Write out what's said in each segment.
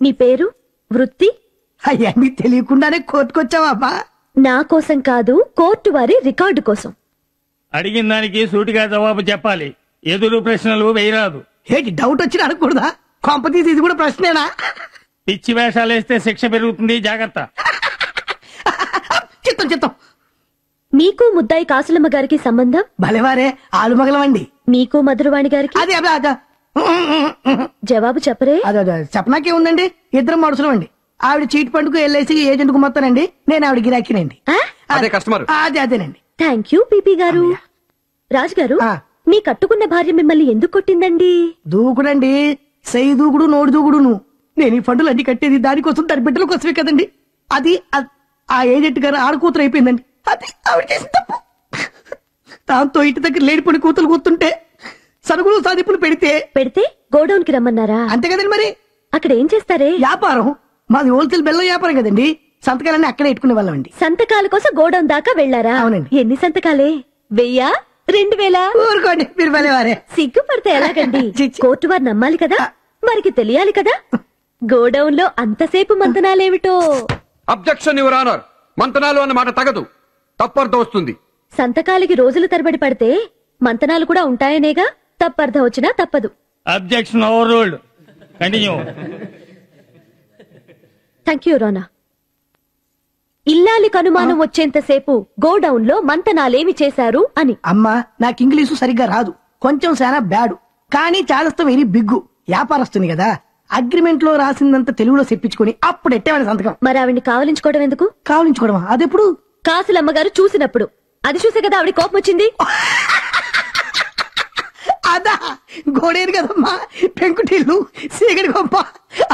నీ పేరు, వృత్తి? అవన్నీ తెలియకుండానే కోర్టుకొచ్చావా? నా కోసం కాదు, కోర్టు వారి రికార్డు కోసం. అడిగిన దానికి సూటిగా జవాబు చెప్పాలి, ఎదురు ప్రశ్నలు వేయరాదు. ఏంటి డౌట్ వచ్చి అడగకూడదా? కాంపతీస్ ఇది కూడా ప్రశ్నేనా? పిచ్చి వేషాలు వేస్తే శిక్ష పెరుగుతుంది, జాగ్రత్త. చిత్తం చిత్తం. మీకు ముద్దాయి కాసులమ్మ గారికి సంబంధం? భలేవారే, ఆలుమగలవండి. మీకు మధురవాణి గారికి? అదే అదే జవాబు చెప్పరే? అదే చెప్పనాకే ఉందండి. ఇద్దరం మనుషులం అండి. ఆవిడ చీట్ పండుగ ఎల్ఐసి ఏజెంట్ కు మొత్తానండి, నేను ఆవిడ గిరాకీనండి. అదేనండి. థ్యాంక్ యూ పీపీ గారు. రాజుగారు, మీ కట్టుకున్న భార్య మిమ్మల్ని ఎందుకు కొట్టిందండి? దూకుడండి, సై దూకుడు, నోడు దూకుడును. నేను ఈ ఫండులు అన్ని కట్టేది దానికోసం, దాని బిడ్డల కోసమే కదండి. అది ఆ ఏజెంట్ గారు ఆడకూతురు అయిపోయిందండి. అది ఆవిడ చేసిన తప్పు. దాంతో ఇంటి దగ్గర లేడిపోయిన కూతురు కూతుంటే సరుకులు సాధింపులు పెడితే గోడౌన్ కి రమ్మన్నారా? అంతే కదండి. మరి అక్కడ ఏం చేస్తారే? వ్యాపారం. మాది హోల్సేల్ బెల్లం వ్యాపారం కదండి. సంతకాలన్నీ అక్కడే పెట్టుకునే వాళ్ళం అండి. సంతకాల కోసం గోడౌన్ దాకా వెళ్లారా? అవునండి. ఎన్ని సంతకాలే? 1000, 2000? ఊరుకోండి, మీరు భలేవారే. సిగ్గుపడితే ఎలాగండి? కోర్టు వారు నమ్మాలి కదా, మరికి తెలియాలి కదా. గోడౌన్ లో అంతసేపు మంతనాలేమిటో. అబ్జెక్షన్ యువర్ ఆనర్, మంతనాలు అన్న మాట తగదు, తప్పర్థం వస్తుంది. సంతకాలకి రోజులు తరబడి పడితే మంతనాలు కూడా ఉంటాయనేగా. తప్పర్థం వచ్చినా తప్పదు. Objection overruled. Continue. Thank you రోనా. ఇల్లాలికి అనుమానం వచ్చేంతసేపు గోడౌన్ లో మంతనాలేమి చేశారు అని. అమ్మా, నాకు ఇంగ్లీషు సరిగ్గా రాదు, కొంచెం చాలా బ్యాడు, కానీ చాలస్తం వెరీ బిగ్గు. వ్యాపారస్తుంది కదా, అగ్రిమెంట్ లో రాసిందంత తెలుగులో చెప్పించుకుని అప్పుడు ఎట్టేవాడి సంతకం. మరి ఆవిడ్ని కావలించుకోవడం ఎందుకు? కావలించుకోవడమా? అదెప్పుడు? కాసులమ్మగారు చూసినప్పుడు. అది చూసే కదా ఆవిడ కోపం వచ్చింది. అదా గోడేరు కదమ్మా, పెంకుటిల్లు, సీగడి గొప్ప,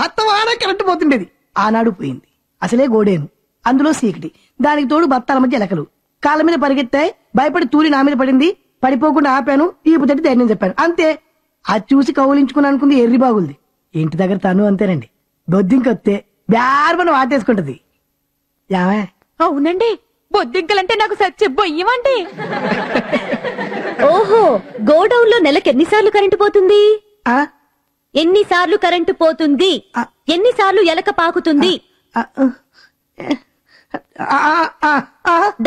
అత్తవాడ కరెంటు పోతుండేది. ఆనాడు పోయింది. అసలే గోడేను, అందులో సీకటి, దానికి తోడు బత్తాల మధ్య ఎలకలు. కాళ్ళ మీద పరిగెత్తాయి, భయపడి తూరి నా మీద పడింది. పడిపోకుండా ఆపాను, ఈపు తట్టి ధైర్యం చెప్పాను, అంతే. అది చూసి కౌలించుకుని అనుకుంది ఎర్రి బాగుంది. ఇంటి దగ్గర తను అంతేనండి, బొద్దింకొత్తే బ్యార్మను వాటేసుకుంటది. యావే? అవునండి, బొద్దింకలంటే నాకు సచ్చే బొయ్యమండి. ఓహో, గోడౌన్ లో నెలకు ఎన్నిసార్లు కరెంటు పోతుంది? ఎన్నిసార్లు కరెంటు పోతుంది? ఎన్నిసార్లు ఎలక పాకుతుంది?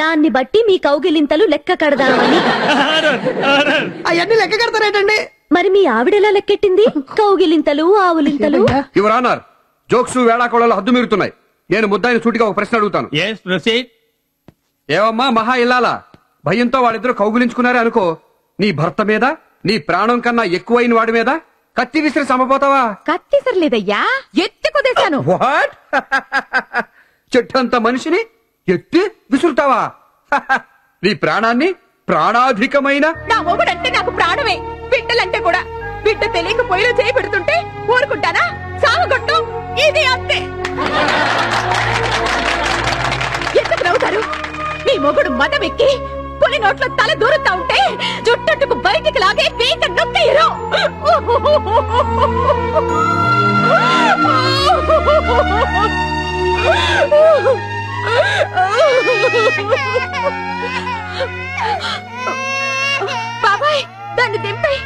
దాన్ని బట్టి మీ కౌగిలింతలు లెక్క కడదామని. అవన్నీ లెక్క కడతారేటండి? మరి మీ ఆవిడెలా లెక్కెట్టింది? కౌగిలింతలు, ఆవులింతలు. యువర్ ఆనర్, జోక్స్ వేళాకోళాలు హద్దు మీరుతున్నాయి. నేను ముద్దాయిని సూటిగా ఒక ప్రశ్న అడుగుతాను. ఏవమ్మా మహా ఇల్లాలా, భయంతో వాళ్ళిద్దరూ కౌగులించుకున్నారే అనుకో, నీ భర్త మీద నీ ప్రాణం కన్నా ఎక్కువైన వాడి మీద కత్తి విసిరి సమపోతావా? కత్తి విసరలేదయ్యా, ఎత్తి కుదేశాను. వాట్? చెట్టంత మనిషిని ఎత్తి విసురుతావా? నీ ప్రాణాన్ని ప్రాణాధికమైన. నా మొగుడంటే నాకు ప్రాణమే, బిడ్డలంటే కూడా. బిడ్డ తెలియక పొయ్యిలో చేయి పెడుతుంటే ఊరుకుంటానా? సాగుగొట్టు, ఇది అంతే. ఎందుకు నవ్వుతారు? నీ మొగుడు మదమెక్కి పులి నోట్లో తల దూరుతా ఉంటే జుట్టట్టుకు బయటికి లాగే పీక నొక్కిరు. బాబాయ్, దాన్ని దింపై.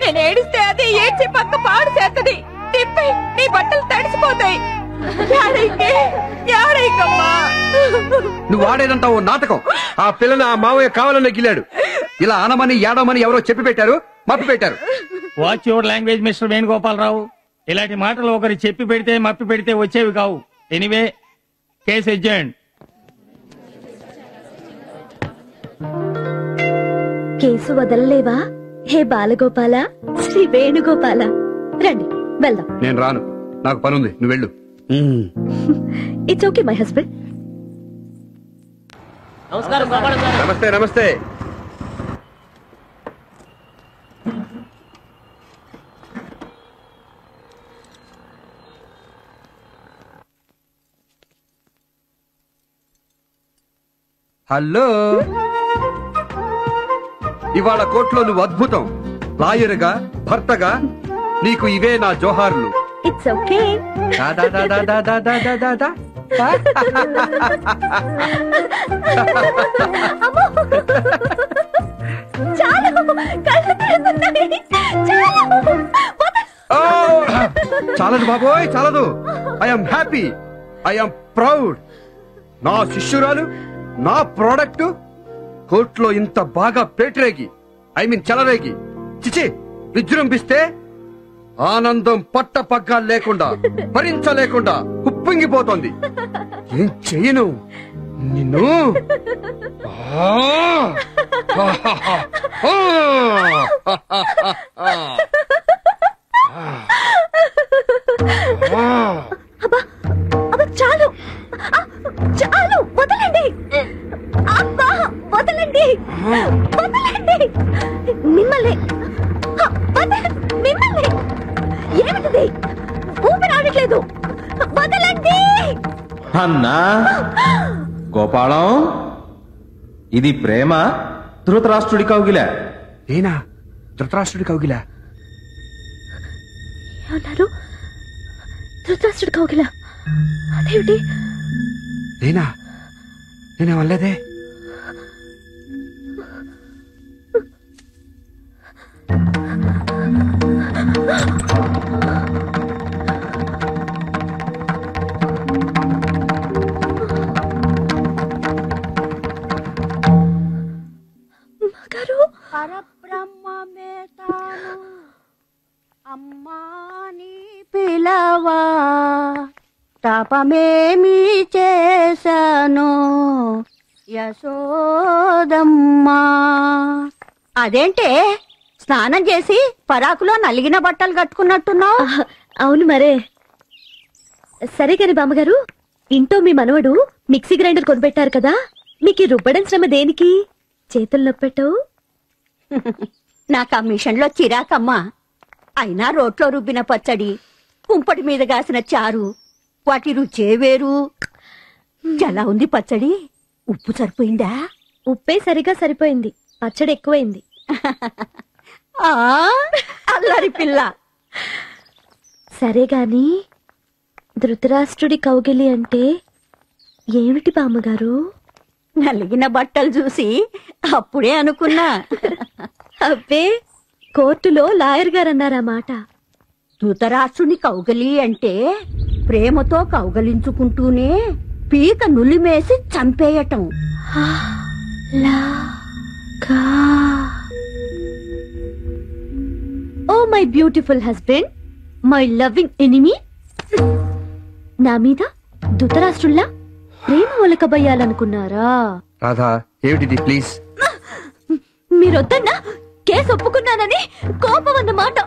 నేను ఏడిస్తే అది ఏడ్చి పక్క పాడు చేస్తది. దింపై, నీ బట్టలు తడిసిపోతాయి. నువ్వు ఆడేదంతా ఓ నాటకం. ఆ పిల్లని ఆ మావయ్య కావాలనే గిల్లాడు. ఇలా అనమని ఏడమని ఎవరో చెప్పి పెట్టారు, మప్పి పెట్టారు. Watch your language mister Venugopala Rao. ఇలాంటి మాటలు ఒకరు చెప్పి పెడితే మప్పి పెడితే వచ్చేవి కావు. Anyway, case ఎడ్జెంట్. కేసు వదలలేవా? హే బాలగోపాల, శ్రీ వేణుగోపాల, రండి వెళ్దాం. నేను రాను, నాకు పనుంది, నువ్వు వెళ్ళు. It's okay my husband. నమస్తే. నమస్తే. హలో, ఇవాళ కోర్టులో నువ్వు అద్భుతం. లాయర్గా, భర్తగా నీకు ఇవే నా జోహార్లు. It's okay. చాలదు బాబోయ్, చాలదు. I'm happy, I'm proud. నా శిష్యురాలు, నా ప్రోడక్ట్ కోర్టులో ఇంత బాగా పేటరేగి, చెలరేగి, చిచి విజృంభిస్తే ఆనందం పట్ట పగ్గాలు లేకుండా, భరించలేకుండా ఉప్పొంగిపోతోంది. ఏం చెయ్యను నిన్ను? చాలు చాలు, వదలండి అబ్బా, వదలండి వదలండి. మిమ్మల్ని మిమ్మల్ని ఏమిటిది? ఊపిరి ఆడట్లేదు, వదలండి. అన్నా గోపాలం, ఇది ప్రేమ ధృతరాష్ట్రుడి కౌగిల. నేనా ధృతరాష్ట్రుడి కౌగిల? ఏమన్నారు? ధృతరాష్ట్రుడి కౌగిల? అదేమిటి? నేనేమనలేదే. పరబ్రహ్మమే తాను అమ్మాని పిలవా, తపమేమి చేశాను యశోదమ్మా. అదేంటే స్నానం చేసి పరాకులో నలిగిన బట్టలు కట్టుకున్నట్టున్నావు? అవును మరే. సరే కాని బామ్మగారు, ఇంట్లో మీ మనవడు మిక్సీ గ్రైండర్ కొనిపెట్టారు కదా, మీకు రుబ్బడం శ్రమ దేనికి? చేతులు నొప్పెట్టవు? నాకు ఆ మిషన్ లో చిరాకమ్మా. అయినా రోట్లో రుబ్బిన పచ్చడి, కుంపటి మీద కాసిన చారు, వాటి రుచే వేరు. ఎలా ఉంది పచ్చడి? ఉప్పు సరిపోయిందా? ఉప్పే సరిగా సరిపోయింది, పచ్చడి ఎక్కువైంది. అల్లరి పిల్ల. సరే గాని ధృతరాష్ట్రుడి కౌగిలి అంటే ఏమిటి బామ్మగారు? నలిగిన బట్టలు చూసి అప్పుడే అనుకున్నా. అబ్బే, కోర్టులో లాయర్ గారు అన్నారా మాట. ధృతరాష్ట్రుని కౌగలి అంటే ప్రేమతో కౌగలించుకుంటూనే పీక నులిమేసి చంపేయటం. Oh my beautiful husband, my loving enemy, నా మీద ధృతరాష్ట్రుల్లా ప్రేమ ఒలకబయ్యాలనుకున్నారా? రాధా, ఏమిటిది? ప్లీజ్. మీరొద్దన్నా కేసు ఒప్పుకున్నానని కోపం అన్నమాట,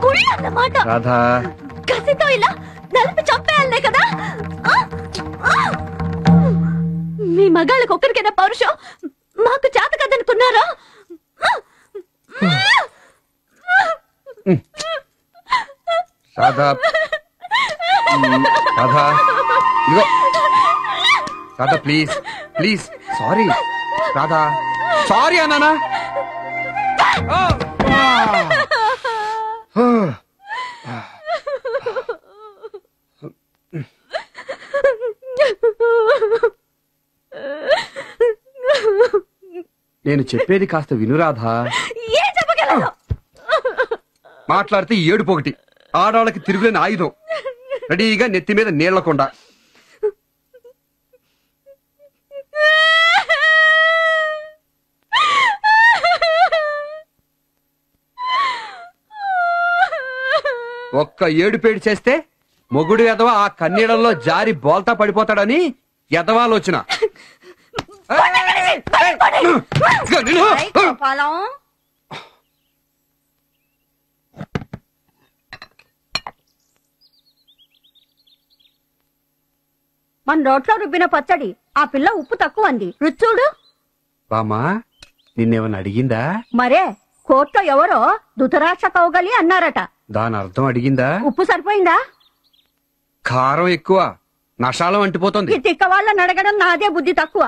కుళ్ళు అన్నమాట. రాధా, కసితో ఇలా నలిపి చంపేయాలనే కదా? మీ మగాళ్ళకి ఒక్కరికైనా పౌరుషం మాకు చేత కదనుకున్నారా? రాధా, రాధా, ఇదిగో Radha, please please. Sorry Radha, sorry అన్నానా? నేను చెప్పేది కాస్త విను రాధా. ఏం చెప్పగలను? మాట్లాడితే ఏడుపు ఒకటి, ఆడవాళ్ళకి తిరుగులేని ఆయుధం, రెడీగా నెత్తి మీద నీళ్లకొండ. ఒక్క ఏడుపేడు చేస్తే మొగుడు ఎదవ ఆ కన్నీళ్ళల్లో జారి బోల్తా పడిపోతాడని ఎదవాలోచన. మన రోట్లో రుబ్బిన పచ్చడి, ఆ పిల్ల ఉప్పు తక్కువ అంది, రుచూడు. బామా, నిన్నేమన్నా అడిగిందా? మరే కోర్టులో ఎవరో ధృతరాష్ట్ర కౌగలి అన్నారట. దాని అర్థం అడిగిందా? ఉప్పు సరిపోయిందా? కారం ఎక్కువ, నషాలం అంటిపోతుంది. ఈ తిక్క వాళ్ళని అడగడం నాదే బుద్ధి తక్కువ.